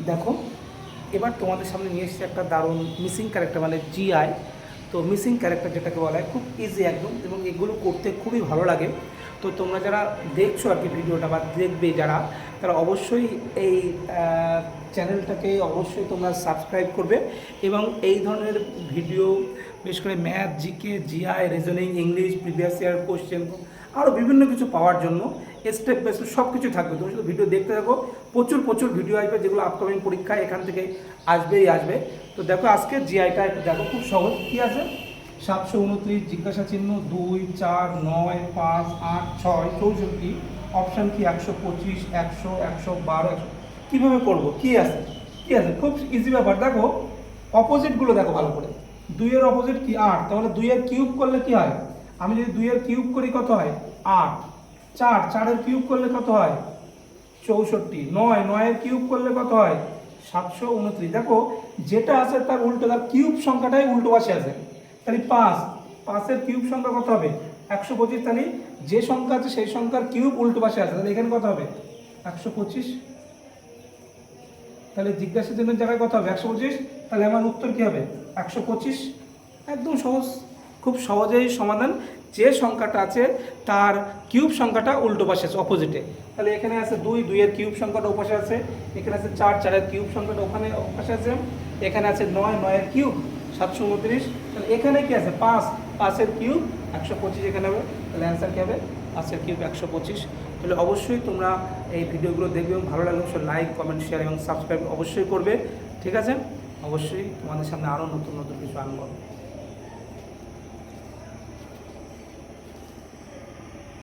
দেখো, এবার তোমাদের সামনে নিয়ে এসেছে একটা দারুণ মিসিং ক্যারেক্টার, মানে জিআই। তো মিসিং ক্যারেক্টার যেটাকে বলা হয়, খুব ইজি একদম, এবং এগুলো করতে খুবই ভালো লাগে। তো তোমরা যারা দেখছো আর কি ভিডিওটা, বা দেখবে যারা, তারা অবশ্যই এই চ্যানেলটাকে অবশ্যই তোমরা সাবস্ক্রাইব করবে। এবং এই ধরনের ভিডিও, বিশেষ করে math, GK, GI, reasoning, English, previous year question, আরও বিভিন্ন কিছু পাওয়ার জন্য স্টেপ বাই স্টেপ সব কিছু থাকবে। তুমি শুধু ভিডিও দেখতে থাকো, প্রচুর প্রচুর ভিডিও আসবে, যেগুলো আপকামিং পরীক্ষায় এখান থেকে আসবেই আসবে। তো দেখো, আজকে জিআইটা একটু দেখো, খুব সহজ। কী আছে? 729, জিজ্ঞাসা চিহ্ন 2, 4, 9, 5, 8, 6, 64, অপশান কি 125, 100, 112, 100। কীভাবে করবো? কী আছে? কী আছে? খুব ইজি ব্যাপার। দেখো, অপোজিটগুলো দেখো ভালো করে। 2-এর অপোজিট কি? 8। তাহলে 2-এর কিউব করলে কি হয়? আমি যদি 2-এর কিউব করি কত হয়? 8। 4, 4-এর কিউব করলে কত হয়? 64। 9, 9-এর কিউব করলে কত হয়? 729। দেখো, যেটা আছে তার উল্টো, তার কিউব সংখ্যাটাই উল্টো পাশে আছে। তাহলে 5, 5-এর কিউব সংখ্যা কত হবে? 125। তাহলে যে সংখ্যা আছে সেই সংখ্যার কিউব উল্টো পাশে আছে, তাহলে এখানে কত হবে? 125। তাহলে জিজ্ঞাসা চিহ্নের জায়গায় কত হবে? 125। তাহলে আমার উত্তর কী হবে? 125। একদম সহজ, খুব সহজেই সমাধান। যে সংখ্যাটা আছে তার কিউব সংখ্যাটা উল্টো পাশে আছে, অপোজিটে। তাহলে এখানে আছে 2, 2-এর কিউব সংখ্যাটা ওপাশে আছে। এখানে আছে 4, 4-এর কিউব সংখ্যাটা ওখানে ওপাশে আছে। এখানে আছে 9, 9-এর কিউব 729। তাহলে এখানে কি আছে? 5, 5-এর কিউব 125 এখানে হবে। তাহলে অ্যান্সার কী হবে? 5-এর কিউব 125। তাহলে অবশ্যই তোমরা এই ভিডিওগুলো দেখবে, এবং ভালো লাগলে অবশ্যই লাইক, কমেন্ট, শেয়ার এবং সাবস্ক্রাইব অবশ্যই করবে। ঠিক আছে? অবশ্যই তোমাদের সামনে আরও নতুন নতুন কিছু আনবো।